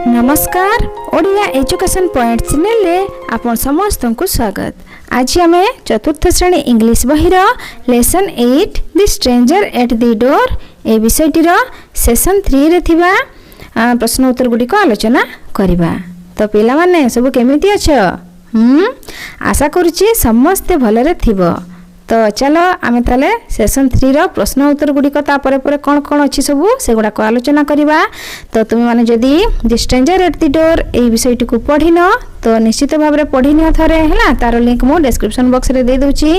नमस्कार Odia education point channel रे आपण समस्त को स्वागत। आज आम चतुर्थ श्रेणी इंग्लिश बहिर lesson 8 the stranger at the door ए विषयटीर सेशन 3 रे थिबा प्रश्न उत्तर गुडी को आलोचना करिबा। तो पिला माने सब केमिति अछ? आशा करूची समस्त भलरे थिबो। तो चलो आमे ताले सेशन 3 रो प्रश्न उत्तर गुडी को तापरे परे कोन कोन अछि सब से गुडा को आलोचना करिबा। तो तुम माने जदी the stranger at the door ए विषयटी को पढिनो तो निश्चित भाव रे पढिनियो थरे हैला। तार लिंक मो डिस्क्रिप्शन बॉक्स रे दे दोची।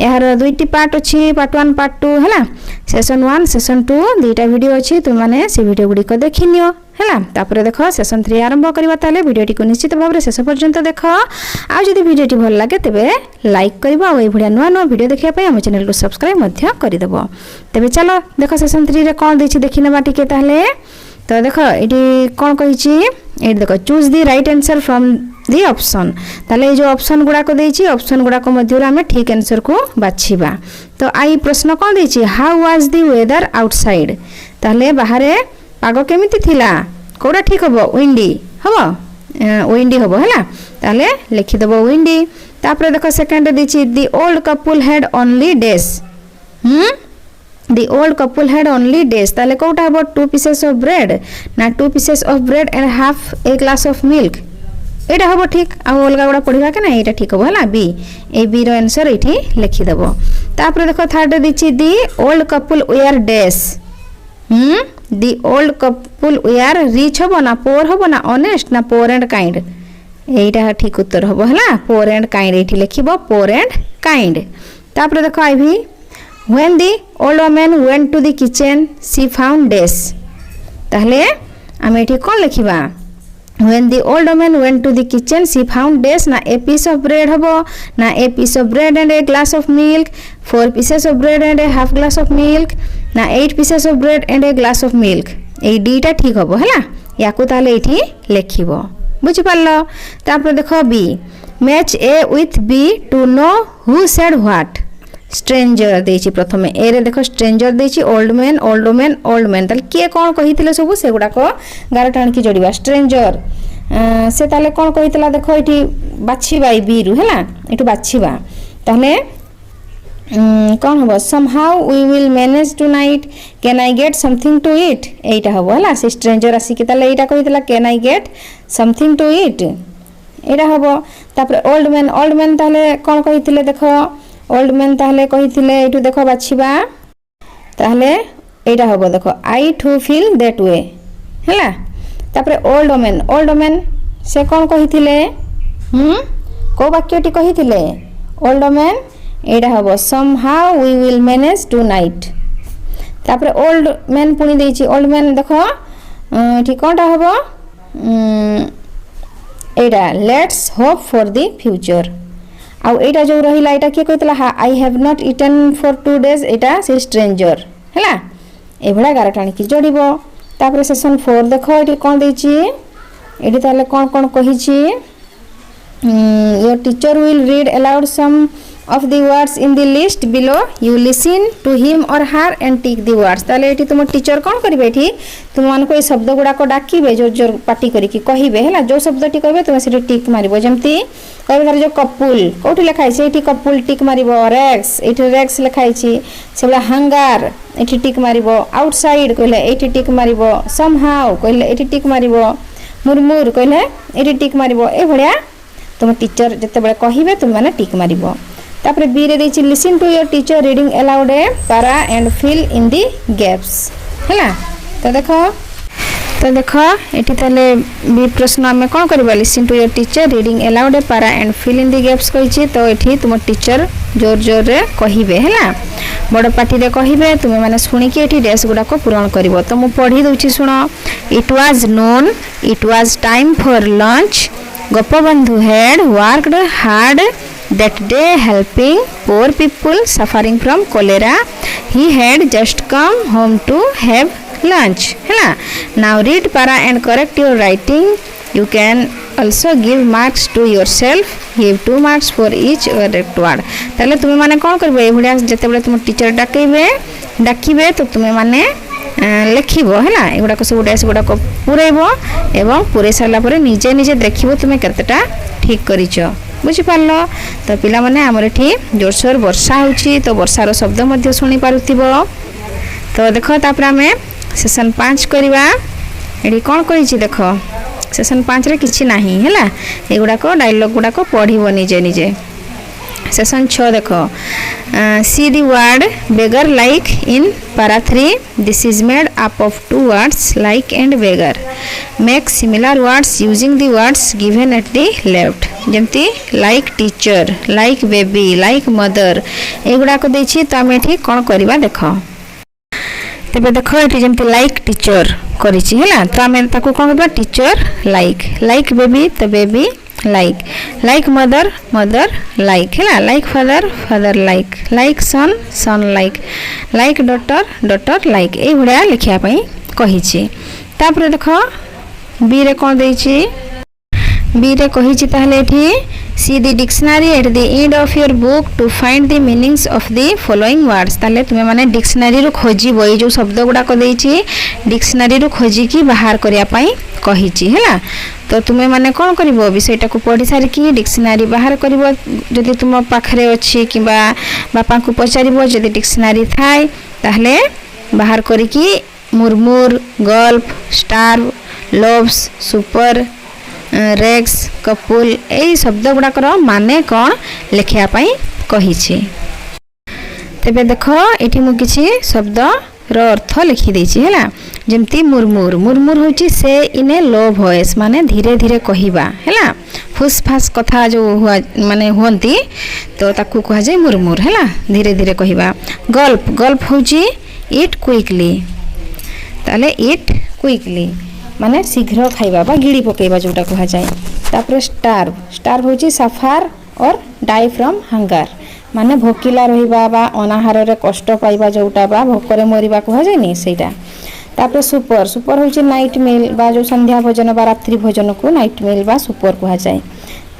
यार दुईटी पार्ट अछि, पार्ट 1 पार्ट 2 हैला। सेशन 1 सेशन 2 दुईटा वीडियो अछि, तुम माने से वीडियो गुडी को देखिनियो हैला। तापरे देखो सेशन 3 आरंभ करबा। ताले वीडियोटी को निश्चित भाव रे शेष पर्यंत देखो। आ जदी वीडियोटी भल लागे तबे लाइक करबा और ए भडिया नुवा नुवा वीडियो देखिया पय हम चैनल को सब्सक्राइब मध्य करि देबो। तबे चलो देखो सेशन 3 रे कोन देछि देखिनबा टिके। ताले तो देखो एटी कोन कहिछि, एटी देखो choose the right answer from the option. ताले जो ऑप्शन गुडा को देछि, ऑप्शन गुडा को मध्य हमें ठीक आंसर को बाछिबा। तो आई प्रश्न कोन देछि, how was the weather outside. ताले बाहरे पाग केमिति थिला, कोडा ठीक हबो, विंडी हबो, विंडी हबो हैला। ताले लिखि देबो विंडी। तापर देखो सेकंड देछि, the old couple had only days. The old couple had only days. ताले कोटा हबो 2 pieces of bread ना 2 pieces of bread and half a glass of milk। एटा हबो ठीक। आ ओलगा गुडा पढिबा के ना एटा ठीक हबो हैला। बी ए बी रो आंसर एठी लिखि देबो। तापर देखो थर्ड दिछि, the old couple were days। the old couple were rich हबो ना poor हबो ना honest ना poor and kind। एटा ठीक उत्तर हबो हैला। poor and kind एठी लिखिबो poor and kind। तापर देखो आई भी, when the old woman went to the kitchen she found days। ताहले आमे एठी कोन लिखिबा, when the old woman went to the kitchen she found days ना a piece of bread हबो ना a piece of bread and a glass of milk, 4 pieces of bread and a half glass of milk ना 8 pieces of bread and a glass of milk। ए डीटा ठीक हबो हैला। याकू ताहले एठी लिखिबो, बुझि पारलो। तापर देखो B, match A with B to know who said what. Stranger देछि प्रथमे ए रे देखो स्ट्रेंजर देछि, old man old women old man. ताले के कोन कहितिले सब से गुडा को गार टाण की जोड़ीबा। स्ट्रेंजर से ताले कोन कहितला देखो एठी बाछीबा बी रु हैला। एठु बाछीबा ताले कोन हबो, somehow we will manage tonight, can I get something to eat। एटा हबो हैला। से स्ट्रेंजर आसी के ताले एटा कहितला can I get something to eat एटा हबो। तापर ओल्ड मैन ताले कोन कहितिले देखो, ओल्ड मैन ताहले कहिथिले एठु देखो बाछिबा। ताहले एटा हबो देखो आई टू फील दैट वे हैला। तापरे ओल्ड वुमेन से कोन कहिथिले, को वाक्यटी कहिथिले ओल्ड वुमेन। एटा हबो somehow we will manage tonight। तापरे ओल्ड मैन पुनी देछि, ओल्ड मैन देखो एठी कोनटा हबो, एटा let's hope for the future. आउ एटा जो रहिला एटा के कहितला, I have not eaten for 2 days। एटा से स्ट्रेंजर हैला। ए भडा गार टाणी की जोड़िबो। तापर सेशन 4 देखो एटी कोन देछि, एटी ताले कोन कोन कहिछि, your teacher will read aloud some of the words in the list below, you listen to him or her and tick the words। ताले एठी तुम टीचर कोन करिवे, एठी तुम मान को ए शब्द गुडा को डाकिबे जोर जोर पाटी करी की कहिबे हैला। जो शब्दटी कहबे तुम सेठी टिक मारिबो। जेमती कहबे जो कपुल कोठी लिखाइ छै, एठी कपुल टिक मारिबो। रेक्स एठी रेक्स लिखाइ छै, सेबला हंगार एठी टिक मारिबो। आउटसाइड कहले एठी टिक मारिबो। समहाउ कहले एठी टिक मारिबो। मुरमुर कहले एठी टिक मारिबो। ए भडिया तुम टीचर जते बेले कहिबे तुम माने टिक मारिबो। तापर बी रे देछि, listen to your teacher reading aloud a para and fill in the gaps हैला। तो देखो एठी ताले बी प्रश्न हमें कोन करबा, listen to your teacher reading aloud a para and fill in the gaps कहिछि। तो एठी तुम टीचर जोर जोर रे कहिबे हैला, बड़ पाटी रे कहिबे। तुमे माने सुनी के एठी डैश गुडा को पूरण करिवो। तो मु पढी दउछि सुनो। It was known it was time for lunch, Gopabandhu had worked hard that day helping poor people suffering from cholera, he had just come home to have lunch हैला। now read para and correct your writing, you can also give marks to yourself, give 2 marks for each correct word। ताले तुमे माने कोन करबे, ए भडिया जते बेले तुम teacher डाकिबे तो तुमे माने लेखिबो हैला एगुडा सब डैश गुडा को पुरेबो एवं पुरे सारा पर निजे निजे देखिबो तुमे केतेटा ठीक करिचो बुझी पारलो। तो पिला माने हमर एठी जोरसोर वर्षा होची तो वर्षार शब्द मध्य सुनी पारुथिबो। तो देखो तापर हमें सेशन 5 करवा एडी कोन करिछि देखो सेशन 5 रे किछि नाही हैला एगुडा को डायलॉग गुडा को पढिबो निजे निजे। सेशन 6 देखो see the word beggar like in para 3 this is made up of two words like and beggar make similar words using the words given at the left जेमती like teacher like baby like mother एगुडा को देछि तो हम एठी कोन करबा देखो। तेबे देखो एठी जेमती लाइक टीचर करिछि हैला तो हम ताको कोन करबा टीचर लाइक बेबी तो बेबी लाइक मदर लाइक हैला like father like son like daughter like ए भडिया लिखिया पई कहिछि। तापर देखो बी रे कोन देछि बी रे कहिछि ताहले एठी see the dictionary at the end of your book to find the meanings of the following words ताले तुमे माने डिक्शनरी रो खोजिबो ए जो शब्द गुडा को देछि डिक्शनरी रो खोजि की बाहर करिया पई कहिछि हैला। तो तुमे माने कोन करिवो विषयटा को पढि सारि की डिक्शनरी बाहर करिवो जदि तुम पाखरे अछि किबा बापा को पचारिवो जदि डिक्शनरी थाय ताहले बाहर करि की मुरमुर गल्प star loves super racks couple ए शब्द गुडाकर माने कौन लिखिया पई कहिछि। तेबे देखो एठी मु किछि शब्द रो अर्थ लिखि देछि हैला जेमती मुरमुर होछि से इने लो वॉइस माने धीरे धीरे कहिबा हैला फुसफास कथा जो माने होंती तो ताकू कहा जाय मुरमुर हैला धीरे धीरे कहिबा। गल्प होछि इट क्विकली ताले इट क्विकली माने शीघ्र खाइबा बा गिड़ी पकेबा जोटा कहा जाए। तापर स्टार्व होची सफर और डाई फ्रॉम हंगर माने भोकिला रहिबा बा अनाहार रे कष्ट पाइबा जोटा बा भोकरे मरिबा कहा जाय नी सेटा। तापर सुपर होची नाइट मील बा जो संध्या भोजन बा रात्रि भोजन को नाइट मील बा सुपर कहा जाए।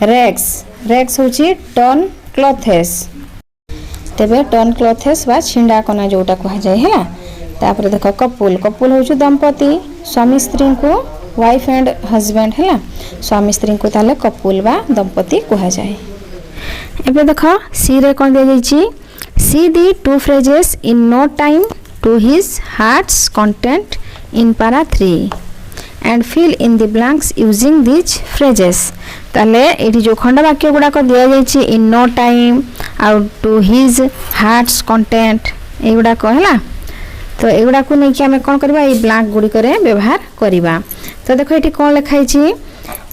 रेक्स होची टर्न क्लॉथेस तेबे टर्न क्लॉथेस बा छिंडा कना जोटा कहा जाय हैला। तापर देखो कपुल होची दंपति स्वामी स्त्री को वाइफ एंड हस्बैंड हैला स्वामी स्त्री को ताले कपुल बा दंपति कहा जाए। एबे देखो सी रे कोन दे जाइछि see the two phrases in no time to his heart's content in para 3 and fill in the blanks using this phrases ताले एठी जो खंड वाक्य गुडा को दिया जाइछि in no time out to his heart's content एगुडा को हैला। तो एगुडा को नै कि हमें कोन करबा ए ब्लैंक गुडी करे व्यवहार करबा। तो देखो एठी कोन लिखाइ छी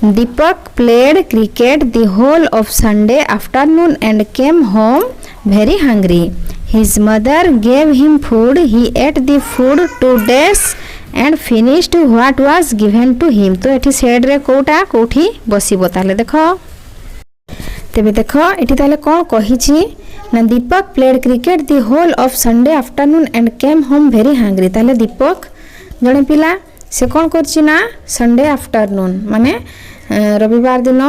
Deepak played cricket the whole of Sunday afternoon and came home very hungry his mother gave him food he ate the food 2 days and finished what was given to him. तो एठी साइड रे कोटा कोठी बसिबो ताले देखो तेबे देखो एठी ताले कोन कहि छी ना Deepak played cricket the whole of Sunday afternoon and came home very hungry ताले दीपक जणे पिला से कोन करछि ना संडे आफ्टरनून माने रविवार दिन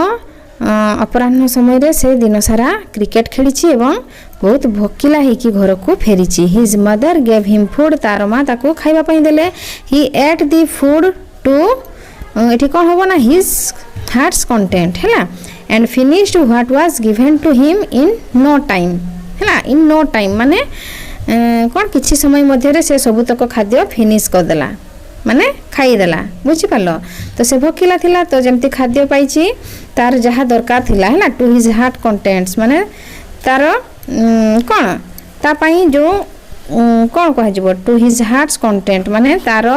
अपराह्न समय रे से दिन सारा क्रिकेट खेलिछि एवं बहुत भोकिला है कि घर को फेरिछि। His mother gave him food तार मां ताको खाइबा पई देले he ate the food to एठी कोन होबो ना हिज हार्ट्स कंटेंट हैला and finished what was given to him in no time हैला इन नो टाइम माने कोन किछि समय मध्ये रे से सब तक खाद्य फिनिश कर देला माने खाई देला बुझि पालो। तो से भोकिला थिला तो जेमती खाद्य पाइछि तार जहा दरकार थिला हैला टू हिज हार्ट कंटेंट्स माने तार कोन ता पई जो कोन कह जबो टू हिज हार्ट्स कंटेंट माने तार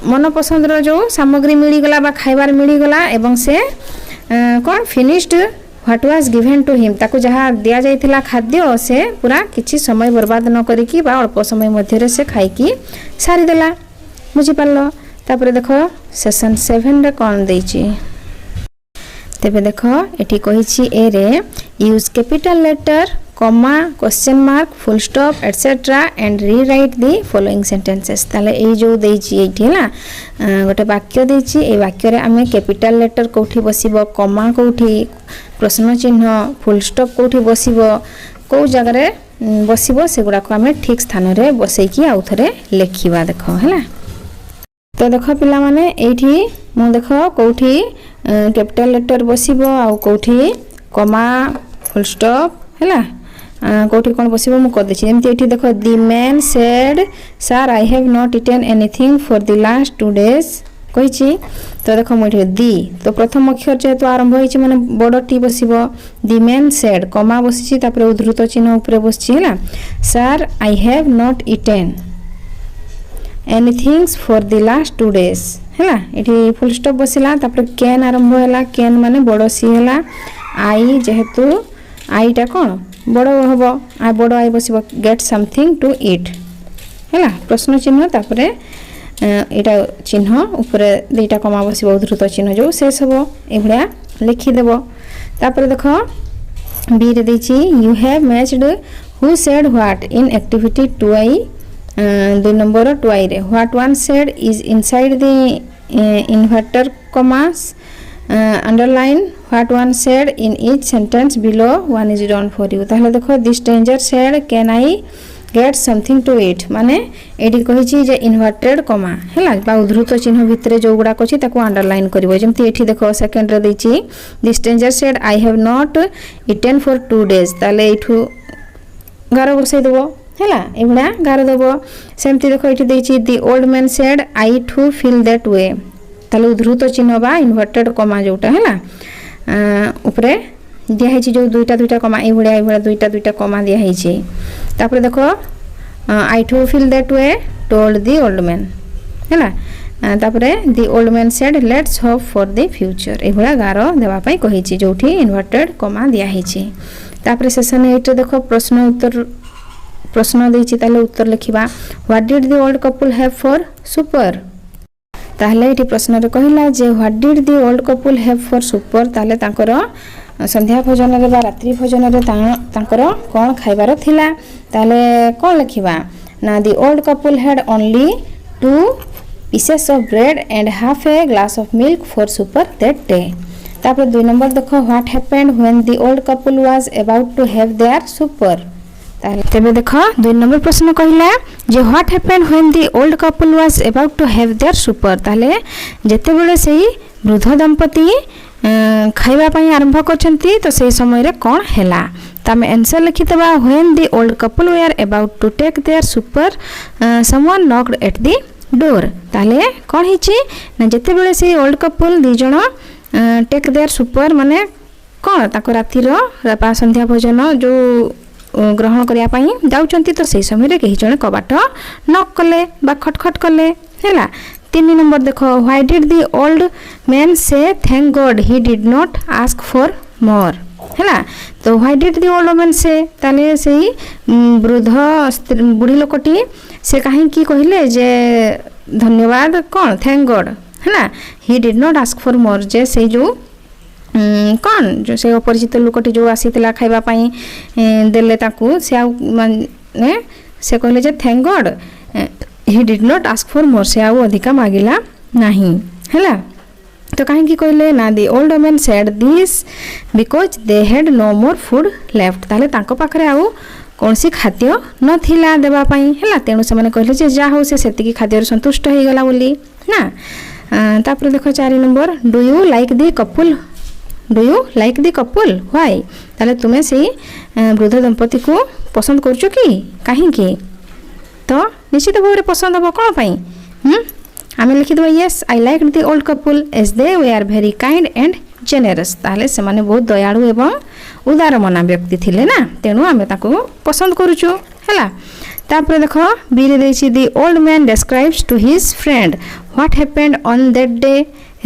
मन पसंद रो जो सामग्री मिली गला बा खाइबार मिली गला एवं से कोन finished what was given to him ताको जहा दिया जाइथिला खाद्य से पूरा किछि समय बर्बाद न करी कि बा अल्प समय मध्ये रे से खाई की सारी देला बुझि पालो। तापर देखो सेशन 7 रे कोन देछि तेबे देखो एठी कहिछि ए रे use capital letter comma question mark full stop etcetera and rewrite the following sentences ताले ए जो देछि एठी हैला गोटे वाक्य देछि ए वाक्य रे हमें कैपिटल लेटर कोठी बसिबो कॉमा कोठी प्रश्न चिन्ह फुल स्टॉप कोठी बसिबो को जगह बसिबो से गुडा को आमे ठीक स्थान रे बसई की आउ थरे लेखिबा देखो हैला। तो देखो पिला माने एठी मु देखो कोठी कैपिटल लेटर बसिबो आउ कोठी कमा फुल स्टॉप हैला कोठी कोन बसिबो मु कर देछि। जेमति एठी देखो the man said sir I have not eaten anything for the last 2 days कहिछि। तो देखो मु एठी दी तो प्रथम अक्षर जेतु आरंभ होइछि माने बड़ टी बसिबो द मैन सेड कमा बसिछि तापर उद्धृत चिन्ह ऊपर बसिछि हैला sir I have not eaten anything for the last 2 days हैला एठी फुल स्टॉप बसिला तापर कैन आरंभ होला कैन माने बड़ सी होला आई जेहेतु आईटा कोन बड़ हबो आ बड़ आई बसिबो गेट समथिंग टू ईट हैला प्रश्न चिन्ह तापरे एटा चिन्ह ऊपर दुईटा कमा बसिबो उद्धृत चिन्ह जो शेष हबो ए भलिया लिखि देबो। तापरे देखो बी रे देछि you have matched who said what in activity 2i 2 number 2i रे what one said is inside the inverted commas underline what one said in each sentence below one is done for you। ताहले देखो this stranger said can I get something to eat माने AD कहिछि जे inverted कमा हैला बा उद्धृत चिन्ह भितरे जो गुडा कछि ताको अंडरलाइन करिवो। जेमति एठी देखो सेकंड रे दैछि this stranger said I have not eaten for 2 days ताले एठु गारो बसै देबो हैला एबडा गारो देबो। सेमति देखो एठी दैछि the old man said I too feel that way ताले उद्धृत चिन्ह बा इन्वर्टेड कमा जोटा हैला ऊपरे दिया है जो दुईटा कमा ए भड़िया दुईटा कमा दिया है। तापर देखो I too feel that we told the old man हैला तापरे the old man said let's hope for the future ए भड़ा गारो देबा पई कहि छि जोठी इन्वर्टेड कमा दिया है छि। तापरे सेशन 8 रे देखो प्रश्न उत्तर प्रश्न देछि ताले उत्तर लिखिबा what did the old couple have for supper ताहले एठी प्रश्न रे कहिला जे what did the old couple have for supper ताहले तांकर संध्या भोजन रे बा रात्रि भोजन रे तांकर कोन खाइबार थिला ताहले कोन लिखिबा ना the old couple had only 2 pieces of bread and half a glass of milk for supper that day। तापर 2 नंबर देखो what happened when the old couple was about to have their supper ताहले तेबे देखो 2 number प्रश्न कहिला जे what happened when the old couple was about to have their supper ताहले जेते बेले सेही वृद्ध दंपति खाइबा पई आरंभ करछंती तो सेही समय रे कोन हैला तमे आंसर लिखि देबा when the old couple were about to take their supper someone knocked at the door ताहले कोन हिची ना जेते बेले सेही ओल्ड कपल दी जण टेक देयर सुपर माने कोन ताको राती रो संध्या भोजन जो ग्रहण करिया पई जाउचंती तो सेही समय रे केही जण कबाट नॉक कले बा खटखट कले हैला। 3 नंबर देखो why did the old man say thank God he did not ask for more हैला। तो why did the old man say ताले सेही वृद्ध बुढ़ी लोकटी से काहे की कहिले जे धन्यवाद कोन थैंक गॉड हैला he did not ask for more जे से जो कोन जो से अपरिचित लोकटी जो आसीतिला खाइबा पई देले ताकू से माने से कहले जे thank God he did not ask for more से आउ अधिका मागिला नहीं हैला। तो काहे की कहले ना the old man said this because they had no more food left ताले तांको पाखरे आउ कोनसी खाद्य नथिला देबा पई हैला तेनु से माने कहले जे जा हो से सेतिकी खाद्य संतुष्ट हो गेला बोली ना। तापर देखो 4 number do you like the couple why ताले तुमे से वृद्ध दंपति को पसंद करछु की काहे की तो निश्चित भाव पसंद हम कौन पाई आम लिखिद yes I like the old couple as they were very kind and generous ताले से माने बहुत दयालु एवं उदार मना व्यक्ति थिले ना तेणु आम ताको पसंद करूछु हैला। तापर देखो बी रे देछि the old man describes to his friend what happened on that day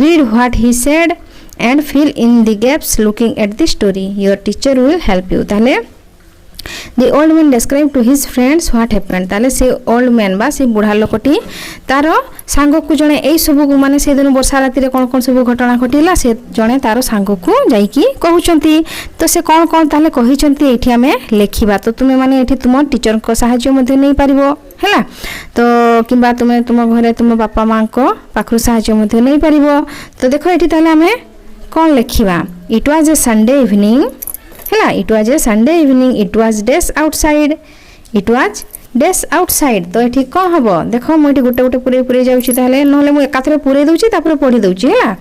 read what he said and fill in the gaps looking at the story your teacher will help you ताले The old man described to his friends what happened ताले से old man बा से बुढ़ा लोकटी तारो सांगो को जणे एई सब को माने से दिन वर्षा राति रे कोन कोन सब घटना घटिला से जणे तारो सांगो को जाई की कहउचंती तो से कोन कोन ताले कहिचंती एठी हमें लेखिबा तो तुमे माने एठी तुम टीचर को सहाय्य मध्ये नै परिबो हैला। तो किबा तुमे तुम घरे तुम बापा मां को पाखरु सहाय्य मध्ये नै परिबो तो देखो एठी ताले हमें कोन लेखिबा it was a Sunday evening है it was a Sunday evening it was days outside it was days outside तो ये कौन हम देख मुझे गोटे गोटे पूरे पूरे जाऊँगी ना मुझे एकाथरे पूरे दूसरी पढ़ी दूसरी है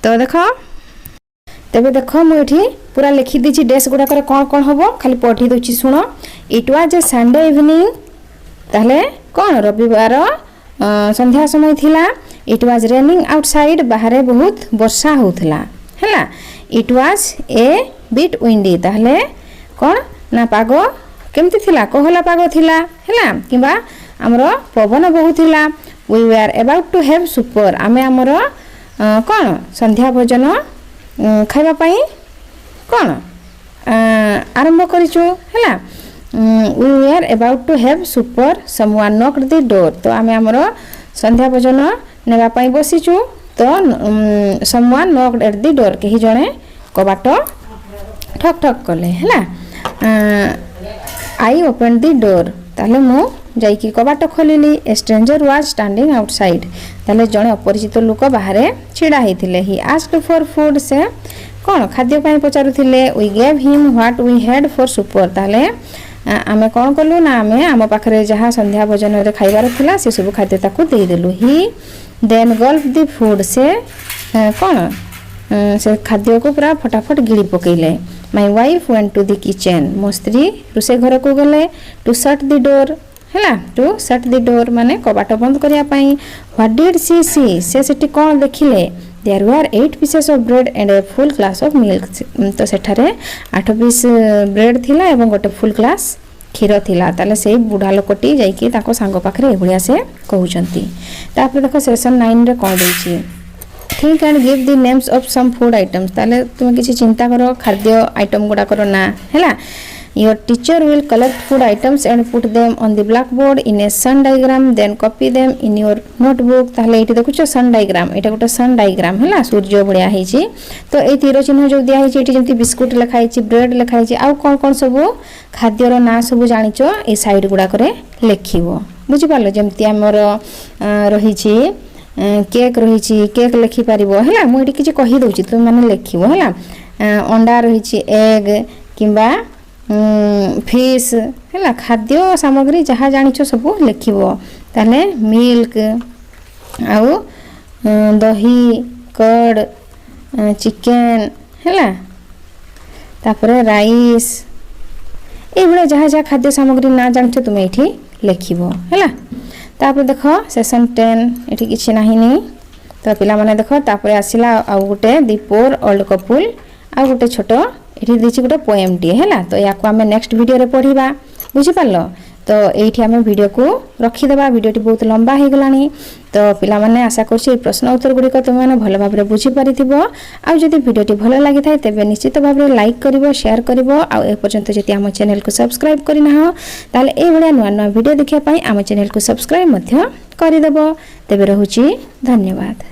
तो देख तेरे देख मुझे पूरा लिखी दी डेज गुड़ाक कौन कौन हम खाली पढ़ी दूसरी शुण it was a Sunday evening ताहले कौन रविवार संध्या समय थिला इट वाज रेनिंग आउटसाइड बाहर बहुत वर्षा होउथला हैला it was A bit windy ताहले कौन ना पाग केमती थिला कोहला पाग थिला हैला किबा हमरो पवन बहुथिला we were about to have supper आमे हमरो कौन संध्या भोजन खाइबा पई कौन आरंभ करिछु हैला we were about to have supper someone knocked the door तो आमे हमरो संध्या भोजन नेबा पई बसिछु तो someone knocked at the door केही जणे कबाट ठक ठक कले हैला आई ओपन द डोर ताले मु जाइकी कबाट खोलिली a stranger was standing outside ताले जणे अपरिचित लोक बाहर छिड़ा हेतिले ही आस्क्ड फॉर फूड से कौन खाद्य पाई पचारुथिले we gave him what we had for supper ताले आमे कौन कलु ना आमे आम पाखरे जहाँ संध्या भोजन रे खाइबार थिला से सब खाद्य ताकू दे देलु he then gulped the food से कौन से खाद्य को पूरा फटाफट गिड़ी पकेले my wife went to the kitchen मो स्त्री रोसे घर को गले टू शट द डोर हैला टू शट द डोर माने कबाट बंद करिया पई व्हाट डिड सी सी से सेठी कोन देखिले there were 8 pieces of bread and a full glass of milk तो सेठारे 8 पीस ब्रेड थिला एवं गोटे फुल ग्लास क्षीर थिला ताले से बुढ़ा लोकटी जाइकी ताको सांग पाखरे एभलिया से कहउचंती तापर देखो सेशन 9 रे कोन देछि think and give the names of some food items ताले तुम किसी चिंता करो खाद्य आइटम गुडा करो ना हैला your teacher will collect food items and put them on the blackboard in a sun diagram then copy them in your notebook ताले एठी देखुछ sun diagram एटा गोटे sun diagram हैला सूर्य बढिया हेछि तो ए तीर चिन्ह जो दिया हेछि एठी जेंति बिस्कुट लिखा हेछि ब्रेड लिखा हेछि आ कोन कोन सब खाद्य रो ना सब जानिचो ए साइड गुडा करे लेखिबो बुझि पालो जेंति हमर रहिछि केक रहिछि केक लिखि पारिबो हैला मु एठी किछि कहि दउछि तुम माने लेखिबो हैला अंडा रहिछि एग किबा फिश हैला खाद्य सामग्री जहाँ जानिछ सब लिखिबो ताले मिल्क आउ दही कर्ड चिकन हैला तापरे राइस एबळे जहाँ जहाँ खाद्य सामग्री ना जानिछ तुम एठी लिखिबो हैला तापर देखो सेशन 10 एठी किछि नाही नि तो पिला माने देखो तापर आसिला आ गोटे दी पोर ओल्ड कपल आ गोटे छोटो एठी दिछि गोटे पोएम टी हैला तो याको हमें नेक्स्ट वीडियो रे पढिबा बुझि पालो तो एठी हमें वीडियो को रखी देबा वीडियोटी बहुत लंबा हे गलानी तो पिला माने आशा करछि प्रश्न उत्तर गुडी को तुम माने भलो भाबरे बुझि परिथिबो आ जदि वीडियोटी भलो लागि थाए तबे निश्चित भाबरे लाइक करिवो शेयर करिवो आ ए पर्यंत जति हम चैनल को सब्सक्राइब करिना हो ताले ए भलिया नुवा नुवा वीडियो देखिया पई हम चैनल को सब्सक्राइब मध्य करि देबो तबे रहूची धन्यवाद।